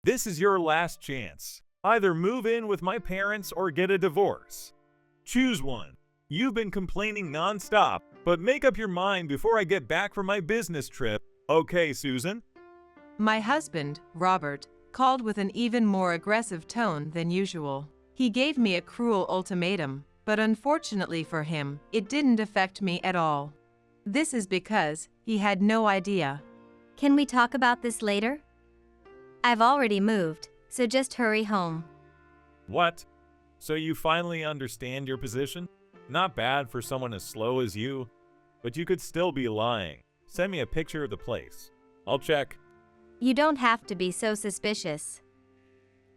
This is your last chance. Either move in with my parents or get a divorce. Choose one. You've been complaining nonstop, but make up your mind before I get back from my business trip. Okay, Susan? My husband, Robert, called with an even more aggressive tone than usual. He gave me a cruel ultimatum, but unfortunately for him, it didn't affect me at all. This is because he had no idea. Can we talk about this later? I've already moved, so just hurry home. What? So you finally understand your position? Not bad for someone as slow as you, but you could still be lying. Send me a picture of the place. I'll check. You don't have to be so suspicious.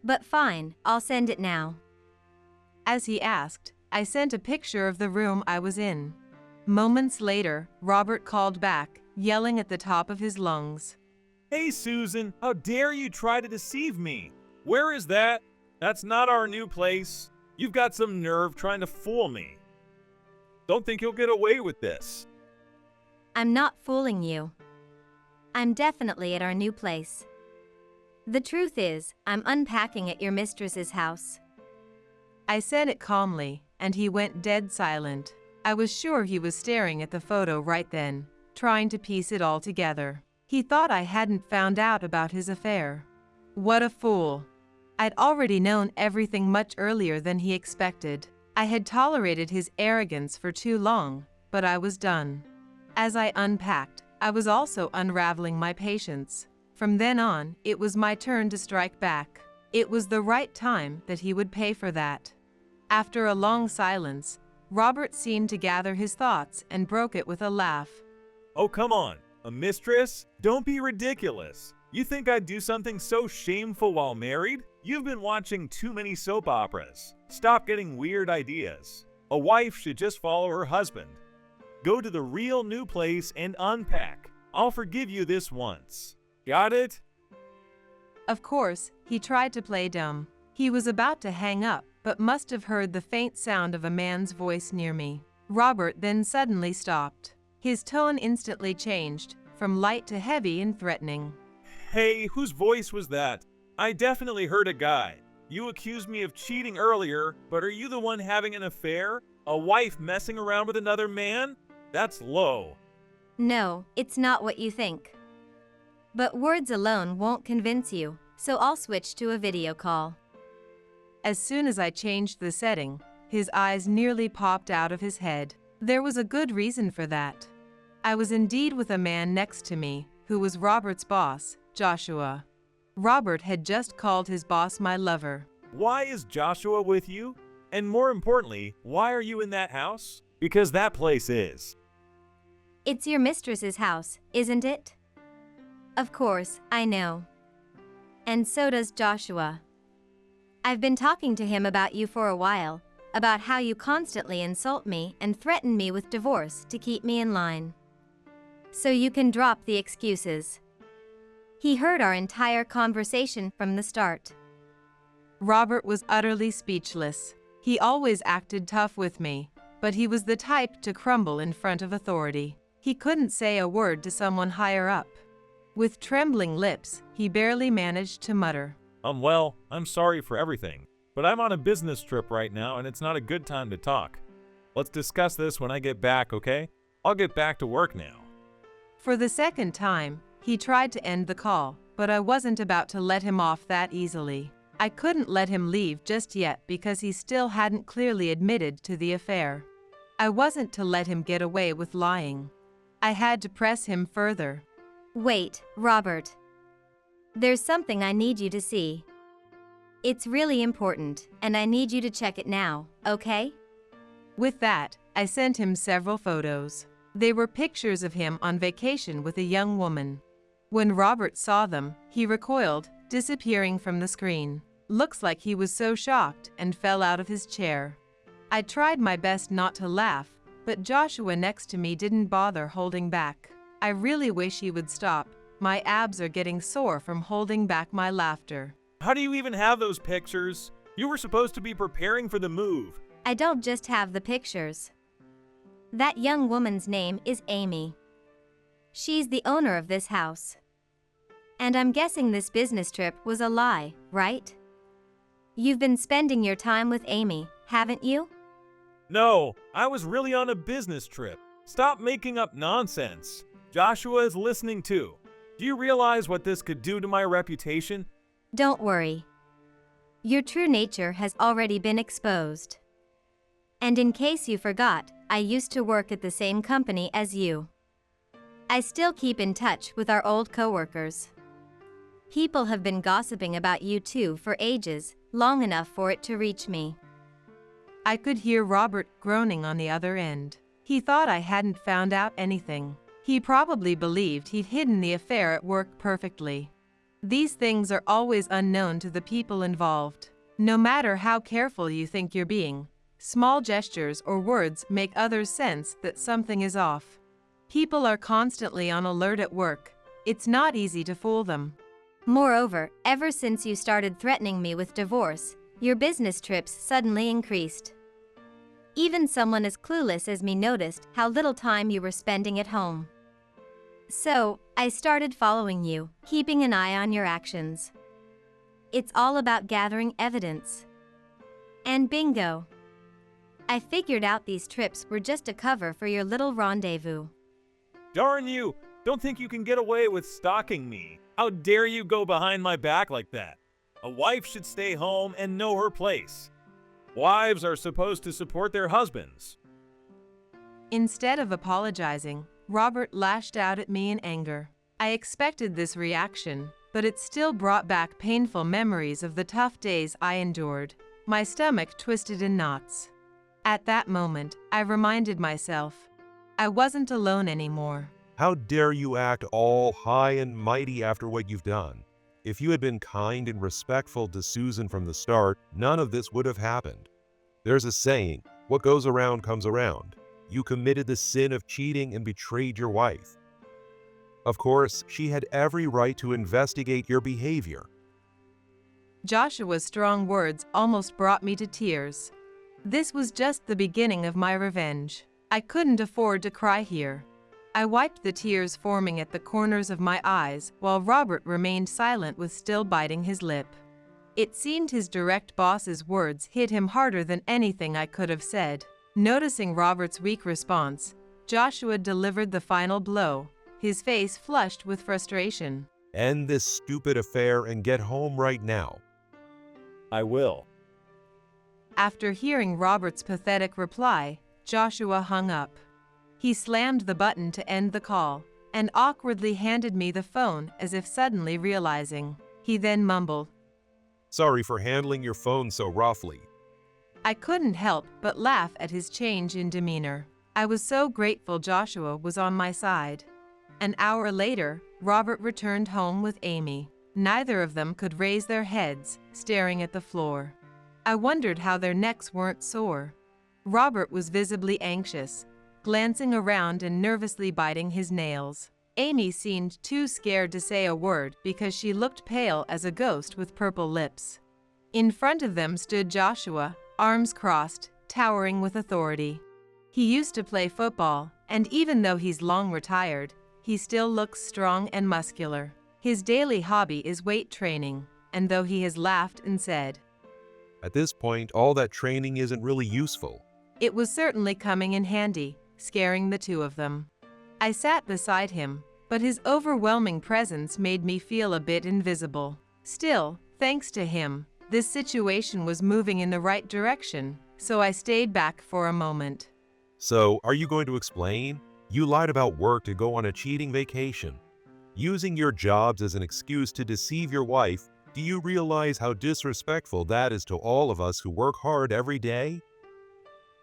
But fine, I'll send it now. As he asked, I sent a picture of the room I was in. Moments later, Robert called back, yelling at the top of his lungs. Hey Susan, how dare you try to deceive me? Where is that? That's not our new place. You've got some nerve trying to fool me. Don't think you'll get away with this. I'm not fooling you. I'm definitely at our new place. The truth is, I'm unpacking at your mistress's house. I said it calmly, and he went dead silent. I was sure he was staring at the photo right then, trying to piece it all together. He thought I hadn't found out about his affair. What a fool. I'd already known everything much earlier than he expected. I had tolerated his arrogance for too long, but I was done. As I unpacked, I was also unraveling my patience. From then on, it was my turn to strike back. It was the right time that he would pay for that. After a long silence, Robert seemed to gather his thoughts and broke it with a laugh. Oh, come on. A mistress? Don't be ridiculous. You think I'd do something so shameful while married? You've been watching too many soap operas. Stop getting weird ideas. A wife should just follow her husband. Go to the real new place and unpack. I'll forgive you this once. Got it? Of course, he tried to play dumb. He was about to hang up, but must have heard the faint sound of a man's voice near me. Robert then suddenly stopped. His tone instantly changed, from light to heavy and threatening. Hey, whose voice was that? I definitely heard a guy. You accused me of cheating earlier, but are you the one having an affair? A wife messing around with another man? That's low. No, it's not what you think. But words alone won't convince you, so I'll switch to a video call. As soon as I changed the setting, his eyes nearly popped out of his head. There was a good reason for that. I was indeed with a man next to me, who was Robert's boss, Joshua. Robert had just called his boss my lover. Why is Joshua with you? And more importantly, why are you in that house? Because that place is. It's your mistress's house, isn't it? Of course, I know. And so does Joshua. I've been talking to him about you for a while, about how you constantly insult me and threaten me with divorce to keep me in line. So you can drop the excuses. He heard our entire conversation from the start. Robert was utterly speechless. He always acted tough with me, but he was the type to crumble in front of authority. He couldn't say a word to someone higher up. With trembling lips, he barely managed to mutter. Well, I'm sorry for everything, but I'm on a business trip right now and it's not a good time to talk. Let's discuss this when I get back, okay? I'll get back to work now. For the second time, he tried to end the call, but I wasn't about to let him off that easily. I couldn't let him leave just yet because he still hadn't clearly admitted to the affair. I wasn't to let him get away with lying. I had to press him further. Wait, Robert. There's something I need you to see. It's really important, and I need you to check it now, okay? With that, I sent him several photos. They were pictures of him on vacation with a young woman. When Robert saw them, he recoiled, disappearing from the screen. Looks like he was so shocked and fell out of his chair. I tried my best not to laugh, but Joshua next to me didn't bother holding back. I really wish he would stop. My abs are getting sore from holding back my laughter. How do you even have those pictures? You were supposed to be preparing for the move. I don't just have the pictures. That young woman's name is Amy. She's the owner of this house. And I'm guessing this business trip was a lie, right? You've been spending your time with Amy, haven't you? No, I was really on a business trip. Stop making up nonsense. Joshua is listening too. Do you realize what this could do to my reputation? Don't worry. Your true nature has already been exposed. And in case you forgot, I used to work at the same company as you. I still keep in touch with our old coworkers. People have been gossiping about you two for ages, long enough for it to reach me. I could hear Robert groaning on the other end. He thought I hadn't found out anything. He probably believed he'd hidden the affair at work perfectly. These things are always unknown to the people involved. No matter how careful you think you're being, small gestures or words make others sense that something is off. People are constantly on alert at work. It's not easy to fool them. Moreover, ever since you started threatening me with divorce, your business trips suddenly increased. Even someone as clueless as me noticed how little time you were spending at home. So, I started following you, keeping an eye on your actions. It's all about gathering evidence. And bingo! I figured out these trips were just a cover for your little rendezvous. Darn you! Don't think you can get away with stalking me. How dare you go behind my back like that? A wife should stay home and know her place. Wives are supposed to support their husbands. Instead of apologizing, Robert lashed out at me in anger. I expected this reaction, but it still brought back painful memories of the tough days I endured. My stomach twisted in knots. At that moment, I reminded myself, I wasn't alone anymore. How dare you act all high and mighty after what you've done? If you had been kind and respectful to Susan from the start, none of this would have happened. There's a saying, what goes around comes around. You committed the sin of cheating and betrayed your wife. Of course, she had every right to investigate your behavior. Joshua's strong words almost brought me to tears. This was just the beginning of my revenge. I couldn't afford to cry here. I wiped the tears forming at the corners of my eyes while Robert remained silent with still biting his lip. It seemed his direct boss's words hit him harder than anything I could have said. Noticing Robert's weak response, Joshua delivered the final blow, his face flushed with frustration. End this stupid affair and get home right now. I will. After hearing Robert's pathetic reply, Joshua hung up. He slammed the button to end the call and awkwardly handed me the phone as if suddenly realizing. He then mumbled, Sorry for handling your phone so roughly. I couldn't help but laugh at his change in demeanor. I was so grateful Joshua was on my side. An hour later, Robert returned home with Amy. Neither of them could raise their heads, staring at the floor. I wondered how their necks weren't sore. Robert was visibly anxious, glancing around and nervously biting his nails. Amy seemed too scared to say a word because she looked pale as a ghost with purple lips. In front of them stood Joshua, arms crossed, towering with authority. He used to play football, and even though he's long retired, he still looks strong and muscular. His daily hobby is weight training, and though he has laughed and said, At this point, all that training isn't really useful. It was certainly coming in handy, scaring the two of them. I sat beside him, but his overwhelming presence made me feel a bit invisible. Still, thanks to him, this situation was moving in the right direction, so I stayed back for a moment. So, are you going to explain? You lied about work to go on a cheating vacation. Using your jobs as an excuse to deceive your wife, do you realize how disrespectful that is to all of us who work hard every day?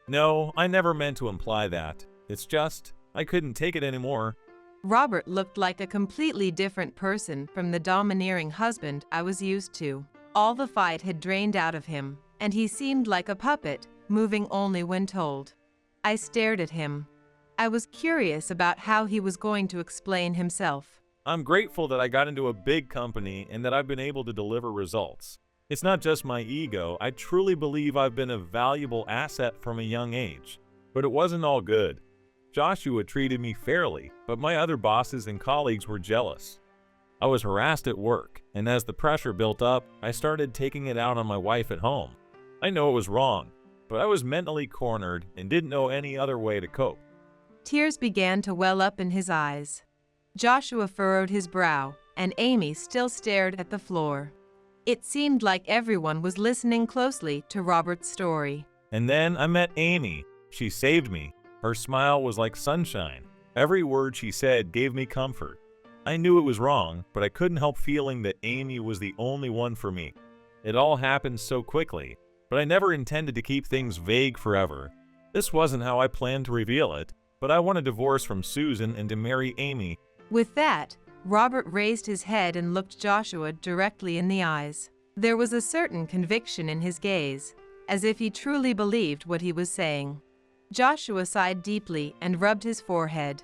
No, I never meant to imply that. It's just, I couldn't take it anymore. Robert looked like a completely different person from the domineering husband I was used to. All the fight had drained out of him, and he seemed like a puppet, moving only when told. I stared at him. I was curious about how he was going to explain himself. I'm grateful that I got into a big company and that I've been able to deliver results. It's not just my ego, I truly believe I've been a valuable asset from a young age. But it wasn't all good. Joshua treated me fairly, but my other bosses and colleagues were jealous. I was harassed at work, and as the pressure built up, I started taking it out on my wife at home. I know it was wrong, but I was mentally cornered and didn't know any other way to cope. Tears began to well up in his eyes. Joshua furrowed his brow, and Amy still stared at the floor. It seemed like everyone was listening closely to Robert's story. And then I met Amy. She saved me. Her smile was like sunshine. Every word she said gave me comfort. I knew it was wrong, but I couldn't help feeling that Amy was the only one for me. It all happened so quickly, but I never intended to keep things vague forever. This wasn't how I planned to reveal it, but I want a divorce from Susan and to marry Amy. With that, Robert raised his head and looked Joshua directly in the eyes. There was a certain conviction in his gaze, as if he truly believed what he was saying. Joshua sighed deeply and rubbed his forehead.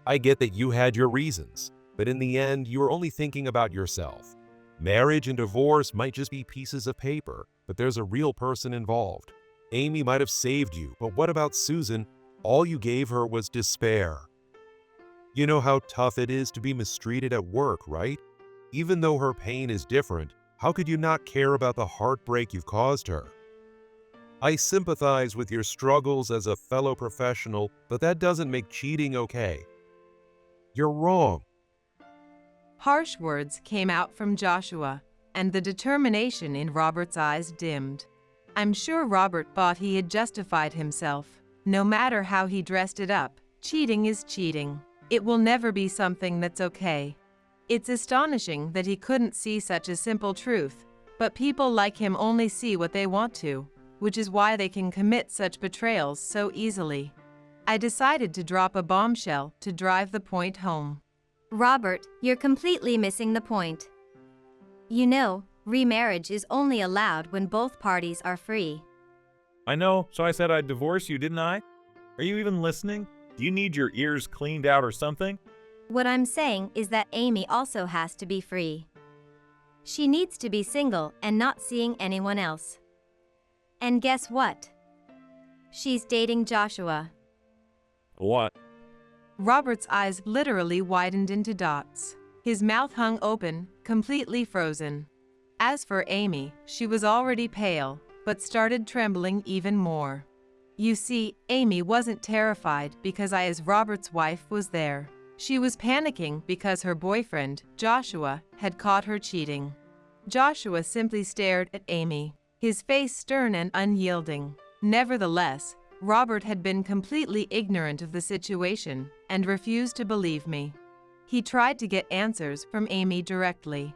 I get that you had your reasons, but in the end, you were only thinking about yourself. Marriage and divorce might just be pieces of paper, but there's a real person involved. Amy might have saved you, but what about Susan? All you gave her was despair. You know how tough it is to be mistreated at work, right? Even though her pain is different, how could you not care about the heartbreak you've caused her? I sympathize with your struggles as a fellow professional, but that doesn't make cheating okay. You're wrong. Harsh words came out from Joshua, and the determination in Robert's eyes dimmed. I'm sure Robert thought he had justified himself. No matter how he dressed it up, cheating is cheating. It will never be something that's okay. It's astonishing that he couldn't see such a simple truth, but people like him only see what they want to, which is why they can commit such betrayals so easily. I decided to drop a bombshell to drive the point home. Robert, you're completely missing the point. You know, remarriage is only allowed when both parties are free. I know, so I said I'd divorce you, didn't I? Are you even listening? Do you need your ears cleaned out or something? What I'm saying is that Amy also has to be free. She needs to be single and not seeing anyone else. And guess what? She's dating Joshua. What? Robert's eyes literally widened into dots. His mouth hung open, completely frozen. As for Amy, she was already pale, but started trembling even more. You see, Amy wasn't terrified because I, as Robert's wife, was there. She was panicking because her boyfriend, Joshua, had caught her cheating. Joshua simply stared at Amy, his face stern and unyielding. Nevertheless, Robert had been completely ignorant of the situation and refused to believe me. He tried to get answers from Amy directly.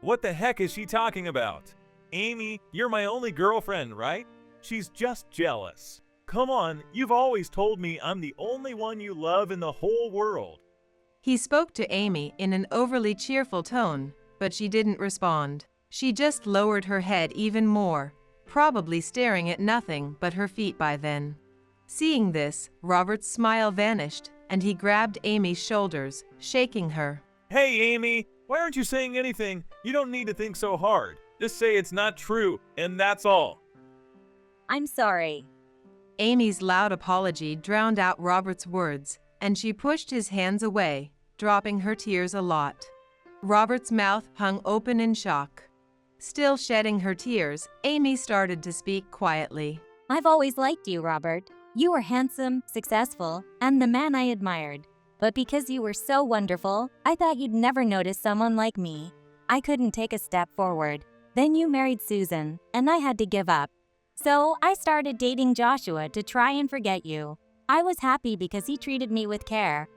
What the heck is she talking about? Amy, you're my only girlfriend, right? She's just jealous. Come on, you've always told me I'm the only one you love in the whole world. He spoke to Amy in an overly cheerful tone, but she didn't respond. She just lowered her head even more, probably staring at nothing but her feet by then. Seeing this, Robert's smile vanished, and he grabbed Amy's shoulders, shaking her. Hey, Amy, why aren't you saying anything? You don't need to think so hard. Just say it's not true, and that's all. I'm sorry. Amy's loud apology drowned out Robert's words, and she pushed his hands away, dropping her tears a lot. Robert's mouth hung open in shock. Still shedding her tears, Amy started to speak quietly. I've always liked you, Robert. You were handsome, successful, and the man I admired. But because you were so wonderful, I thought you'd never notice someone like me. I couldn't take a step forward. Then you married Susan, and I had to give up. So I started dating Joshua to try and forget you. I was happy because he treated me with care.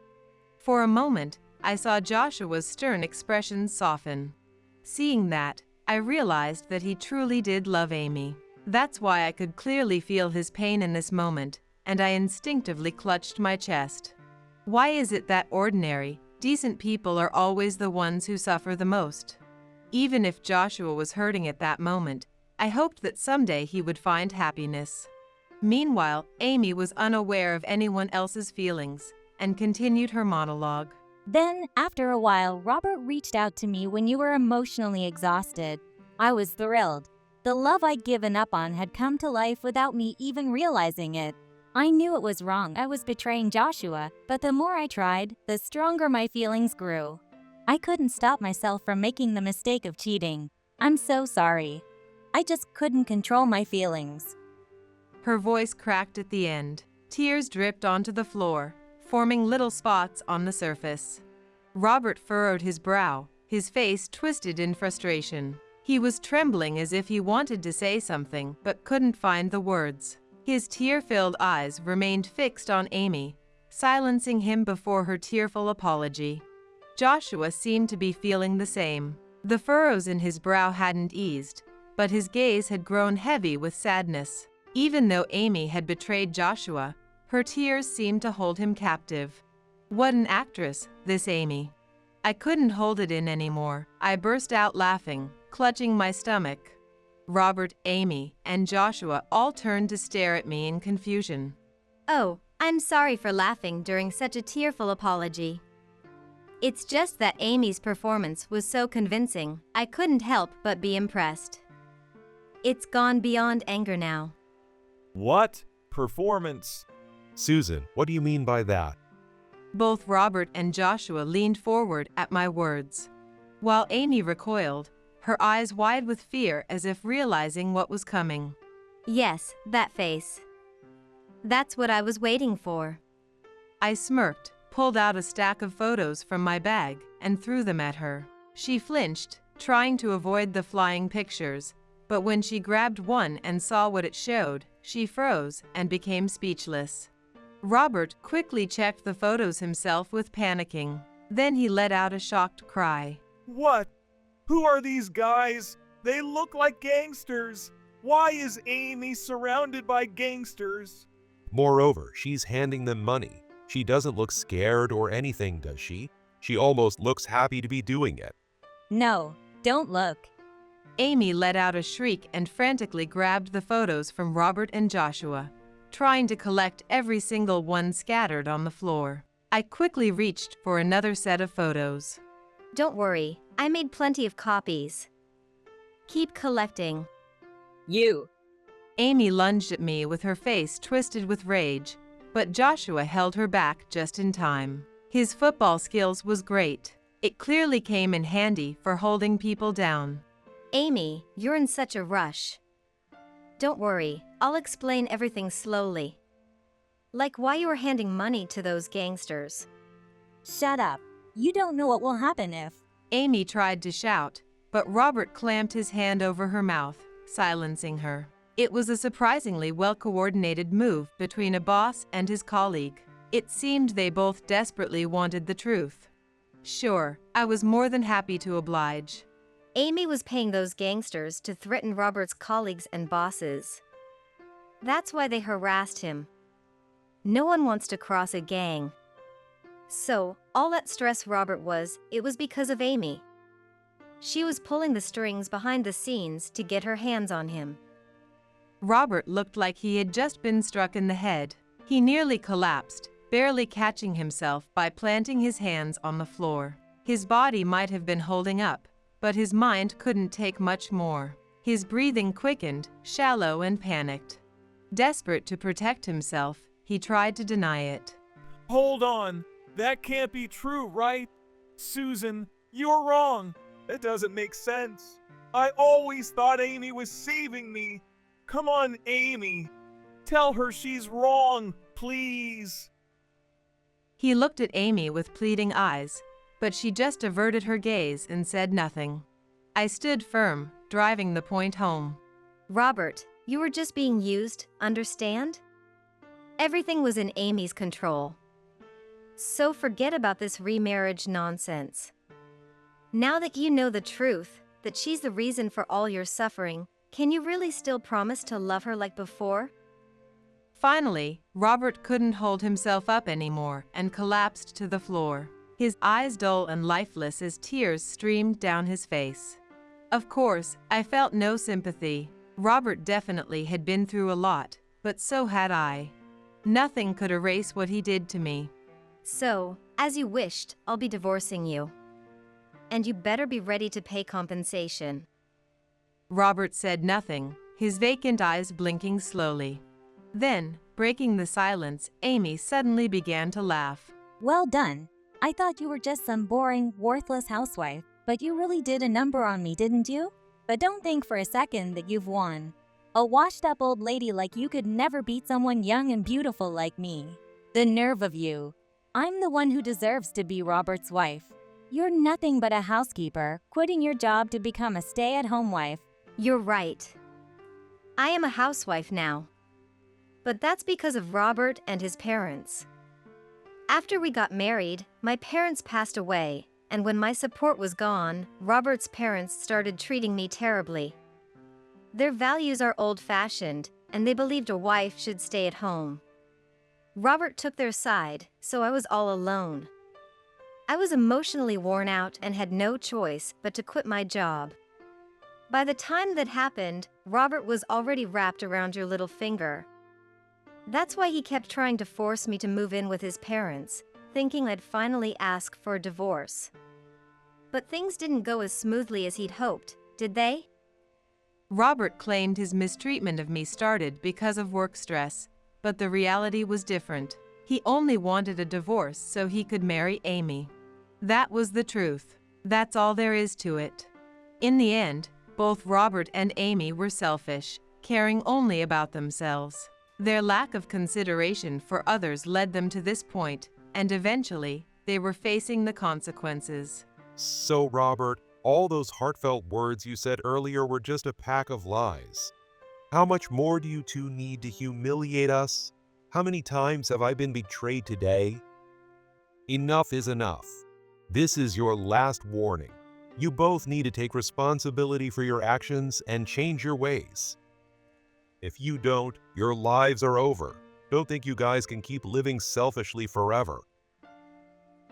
For a moment, I saw Joshua's stern expressions soften. Seeing that, I realized that he truly did love Amy. That's why I could clearly feel his pain in this moment, and I instinctively clutched my chest. Why is it that ordinary, decent people are always the ones who suffer the most? Even if Joshua was hurting at that moment, I hoped that someday he would find happiness. Meanwhile, Amy was unaware of anyone else's feelings and continued her monologue. Then, after a while, Robert reached out to me when you were emotionally exhausted. I was thrilled. The love I'd given up on had come to life without me even realizing it. I knew it was wrong. I was betraying Joshua, but the more I tried, the stronger my feelings grew. I couldn't stop myself from making the mistake of cheating. I'm so sorry. I just couldn't control my feelings. Her voice cracked at the end. Tears dripped onto the floor, forming little spots on the surface. Robert furrowed his brow, his face twisted in frustration. He was trembling as if he wanted to say something but couldn't find the words. His tear-filled eyes remained fixed on Amy, silencing him before her tearful apology. Joshua seemed to be feeling the same. The furrows in his brow hadn't eased, but his gaze had grown heavy with sadness. Even though Amy had betrayed Joshua, her tears seemed to hold him captive. What an actress, this Amy. I couldn't hold it in anymore. I burst out laughing, clutching my stomach. Robert, Amy, and Joshua all turned to stare at me in confusion. Oh, I'm sorry for laughing during such a tearful apology. It's just that Amy's performance was so convincing, I couldn't help but be impressed. It's gone beyond anger now. What? Performance? Susan, what do you mean by that? Both Robert and Joshua leaned forward at my words, while Amy recoiled, her eyes wide with fear as if realizing what was coming. Yes, that face. That's what I was waiting for. I smirked, pulled out a stack of photos from my bag, and threw them at her. She flinched, trying to avoid the flying pictures, but when she grabbed one and saw what it showed, she froze and became speechless. Robert quickly checked the photos himself with panicking. Then he let out a shocked cry. What? Who are these guys? They look like gangsters. Why is Amy surrounded by gangsters? Moreover, she's handing them money. She doesn't look scared or anything, does she? She almost looks happy to be doing it. No, don't look. Amy let out a shriek and frantically grabbed the photos from Robert and Joshua, trying to collect every single one scattered on the floor. I quickly reached for another set of photos. Don't worry, I made plenty of copies. Keep collecting. You. Amy lunged at me with her face twisted with rage, but Joshua held her back just in time. His football skills was great. It clearly came in handy for holding people down. Amy, you're in such a rush. Don't worry, I'll explain everything slowly. Like why you were handing money to those gangsters. Shut up. You don't know what will happen if. Amy tried to shout, but Robert clamped his hand over her mouth, silencing her. It was a surprisingly well-coordinated move between a boss and his colleague. It seemed they both desperately wanted the truth. Sure, I was more than happy to oblige. Amy was paying those gangsters to threaten Robert's colleagues and bosses. That's why they harassed him. No one wants to cross a gang. So, all that stress Robert was, it was because of Amy. She was pulling the strings behind the scenes to get her hands on him. Robert looked like he had just been struck in the head. He nearly collapsed, barely catching himself by planting his hands on the floor. His body might have been holding up, but his mind couldn't take much more. His breathing quickened, shallow and panicked. Desperate to protect himself, he tried to deny it. Hold on. That can't be true, right? Susan, you're wrong. That doesn't make sense. I always thought Amy was saving me. Come on, Amy. Tell her she's wrong, please. He looked at Amy with pleading eyes, but she just averted her gaze and said nothing. I stood firm, driving the point home. Robert, you were just being used, understand? Everything was in Amy's control. So forget about this remarriage nonsense. Now that you know the truth, that she's the reason for all your suffering, can you really still promise to love her like before? Finally, Robert couldn't hold himself up anymore and collapsed to the floor, his eyes dull and lifeless as tears streamed down his face. Of course, I felt no sympathy. Robert definitely had been through a lot, but so had I. Nothing could erase what he did to me. So, as you wished, I'll be divorcing you. And you better be ready to pay compensation. Robert said nothing, his vacant eyes blinking slowly. Then, breaking the silence, Amy suddenly began to laugh. Well done. I thought you were just some boring, worthless housewife, but you really did a number on me, didn't you? But don't think for a second that you've won. A washed-up old lady like you could never beat someone young and beautiful like me. The nerve of you. I'm the one who deserves to be Robert's wife. You're nothing but a housekeeper, quitting your job to become a stay-at-home wife. You're right. I am a housewife now. But that's because of Robert and his parents. After we got married, my parents passed away, and when my support was gone, Robert's parents started treating me terribly. Their values are old-fashioned, and they believed a wife should stay at home. Robert took their side, so I was all alone. I was emotionally worn out and had no choice but to quit my job. By the time that happened, Robert was already wrapped around your little finger. That's why he kept trying to force me to move in with his parents, thinking I'd finally ask for a divorce. But things didn't go as smoothly as he'd hoped, did they? Robert claimed his mistreatment of me started because of work stress, but the reality was different. He only wanted a divorce so he could marry Amy. That was the truth. That's all there is to it. In the end, both Robert and Amy were selfish, caring only about themselves. Their lack of consideration for others led them to this point, and eventually, they were facing the consequences. So, Robert, all those heartfelt words you said earlier were just a pack of lies. How much more do you two need to humiliate us? How many times have I been betrayed today? Enough is enough. This is your last warning. You both need to take responsibility for your actions and change your ways. If you don't, your lives are over. Don't think you guys can keep living selfishly forever.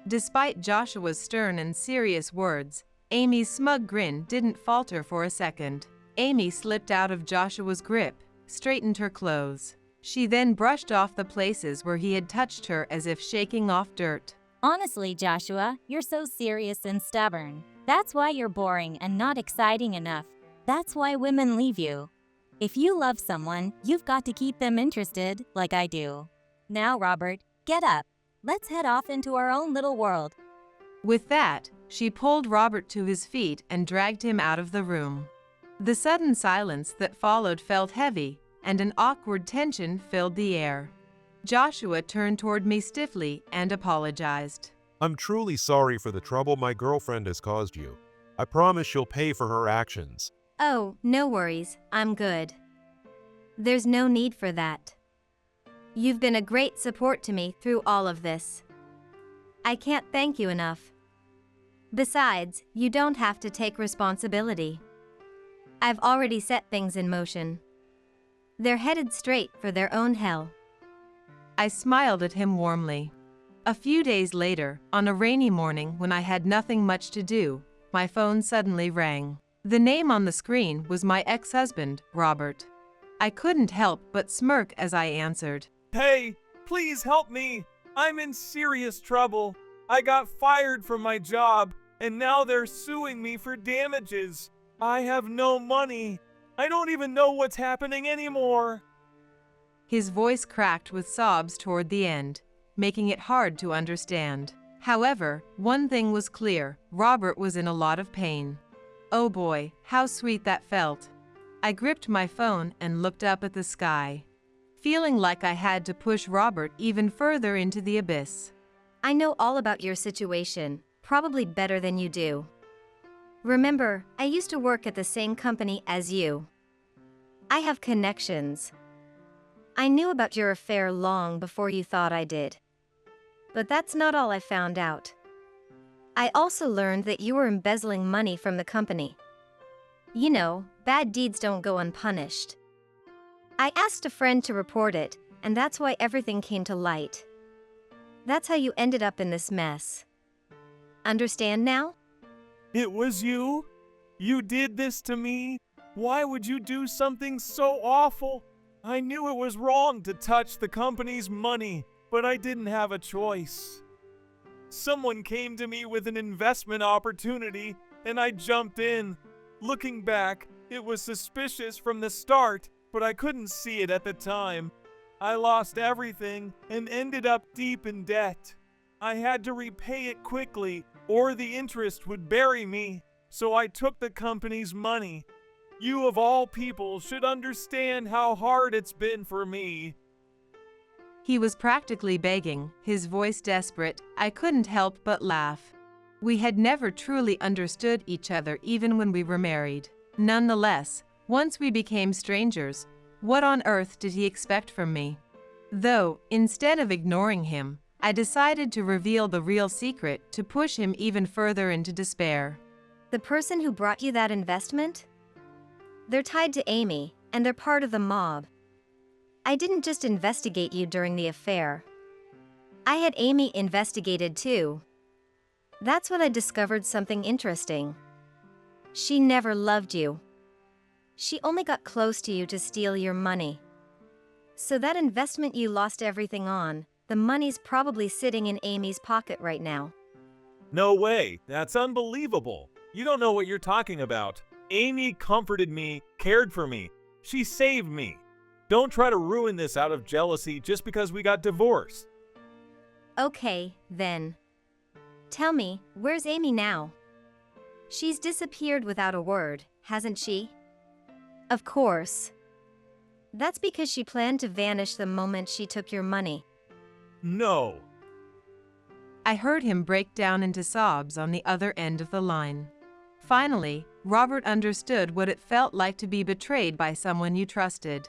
Despite Joshua's stern and serious words, Amy's smug grin didn't falter for a second. Amy slipped out of Joshua's grip, straightened her clothes. She then brushed off the places where he had touched her as if shaking off dirt. Honestly, Joshua, you're so serious and stubborn. That's why you're boring and not exciting enough. That's why women leave you. If you love someone, you've got to keep them interested, like I do. Now, Robert, get up. Let's head off into our own little world. With that, she pulled Robert to his feet and dragged him out of the room. The sudden silence that followed felt heavy, and an awkward tension filled the air. Joshua turned toward me stiffly and apologized. I'm truly sorry for the trouble my girlfriend has caused you. I promise she'll pay for her actions. Oh, no worries, I'm good. There's no need for that. You've been a great support to me through all of this. I can't thank you enough. Besides, you don't have to take responsibility. I've already set things in motion. They're headed straight for their own hell. I smiled at him warmly. A few days later, on a rainy morning when I had nothing much to do, my phone suddenly rang. The name on the screen was my ex-husband, Robert. I couldn't help but smirk as I answered. Hey, please help me. I'm in serious trouble. I got fired from my job, and now they're suing me for damages. I have no money. I don't even know what's happening anymore. His voice cracked with sobs toward the end, making it hard to understand. However, one thing was clear: Robert was in a lot of pain. Oh boy, how sweet that felt. I gripped my phone and looked up at the sky, feeling like I had to push Robert even further into the abyss. I know all about your situation, probably better than you do. Remember, I used to work at the same company as you. I have connections. I knew about your affair long before you thought I did. But that's not all I found out. I also learned that you were embezzling money from the company. You know, bad deeds don't go unpunished. I asked a friend to report it, and that's why everything came to light. That's how you ended up in this mess. Understand now? It was you? You did this to me? Why would you do something so awful? I knew it was wrong to touch the company's money, but I didn't have a choice. Someone came to me with an investment opportunity, and I jumped in. Looking back, it was suspicious from the start, but I couldn't see it at the time. I lost everything and ended up deep in debt. I had to repay it quickly, or the interest would bury me, so I took the company's money. You of all people should understand how hard it's been for me. He was practically begging, his voice desperate. I couldn't help but laugh. We had never truly understood each other even when we were married. Nonetheless, once we became strangers, what on earth did he expect from me? Though, instead of ignoring him, I decided to reveal the real secret to push him even further into despair. The person who brought you that investment? They're tied to Amy, and they're part of the mob. I didn't just investigate you during the affair. I had Amy investigated too. That's when I discovered something interesting. She never loved you. She only got close to you to steal your money. So that investment you lost everything on, the money's probably sitting in Amy's pocket right now. No way, that's unbelievable. You don't know what you're talking about. Amy comforted me, cared for me. She saved me. Don't try to ruin this out of jealousy just because we got divorced. Okay, then. Tell me, where's Amy now? She's disappeared without a word, hasn't she? Of course. That's because she planned to vanish the moment she took your money. No. I heard him break down into sobs on the other end of the line. Finally, Robert understood what it felt like to be betrayed by someone you trusted.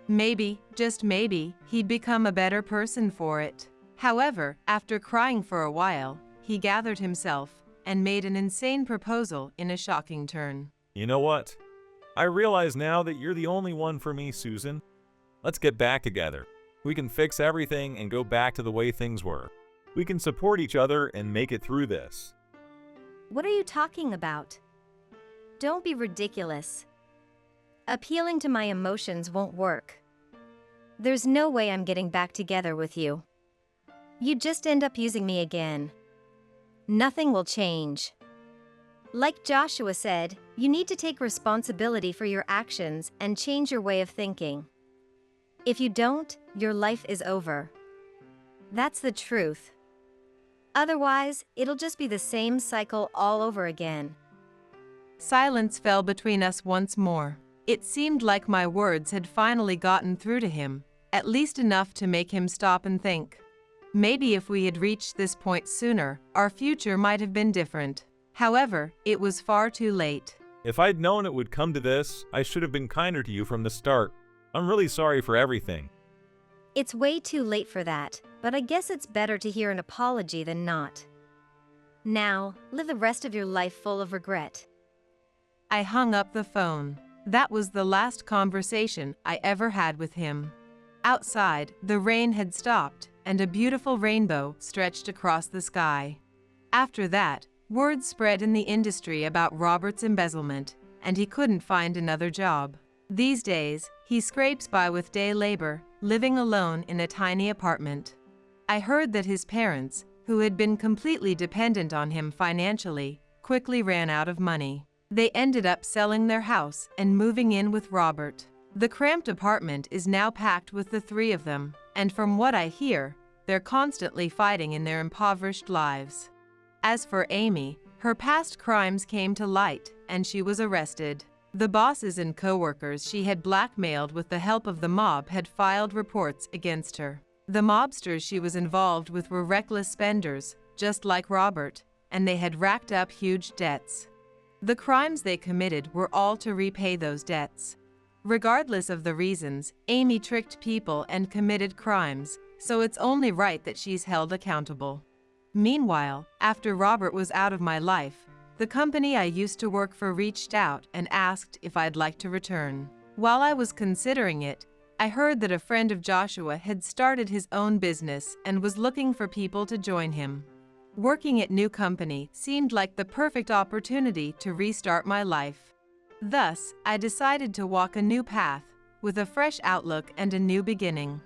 Maybe, just maybe, he'd become a better person for it. However, after crying for a while, he gathered himself and made an insane proposal in a shocking turn. You know what? I realize now that you're the only one for me, Susan. Let's get back together. We can fix everything and go back to the way things were. We can support each other and make it through this. What are you talking about? Don't be ridiculous. Appealing to my emotions won't work. There's no way I'm getting back together with you. You'd just end up using me again. Nothing will change. Like Joshua said, you need to take responsibility for your actions and change your way of thinking. If you don't, your life is over. That's the truth. Otherwise, it'll just be the same cycle all over again. Silence fell between us once more. It seemed like my words had finally gotten through to him, at least enough to make him stop and think. Maybe if we had reached this point sooner, our future might have been different. However, it was far too late. If I'd known it would come to this, I should have been kinder to you from the start. I'm really sorry for everything. It's way too late for that, but I guess it's better to hear an apology than not. Now, live the rest of your life full of regret. I hung up the phone. That was the last conversation I ever had with him. Outside, the rain had stopped, and a beautiful rainbow stretched across the sky. After that, word spread in the industry about Robert's embezzlement, and he couldn't find another job. These days, he scrapes by with day labor, living alone in a tiny apartment. I heard that his parents, who had been completely dependent on him financially, quickly ran out of money. They ended up selling their house and moving in with Robert. The cramped apartment is now packed with the three of them, and from what I hear, they're constantly fighting in their impoverished lives. As for Amy, her past crimes came to light, and she was arrested. The bosses and co-workers she had blackmailed with the help of the mob had filed reports against her. The mobsters she was involved with were reckless spenders, just like Robert, and they had racked up huge debts. The crimes they committed were all to repay those debts. Regardless of the reasons, Amy tricked people and committed crimes, so it's only right that she's held accountable. Meanwhile, after Robert was out of my life, the company I used to work for reached out and asked if I'd like to return. While I was considering it, I heard that a friend of Joshua had started his own business and was looking for people to join him. Working at new company seemed like the perfect opportunity to restart my life. Thus, I decided to walk a new path, with a fresh outlook and a new beginning.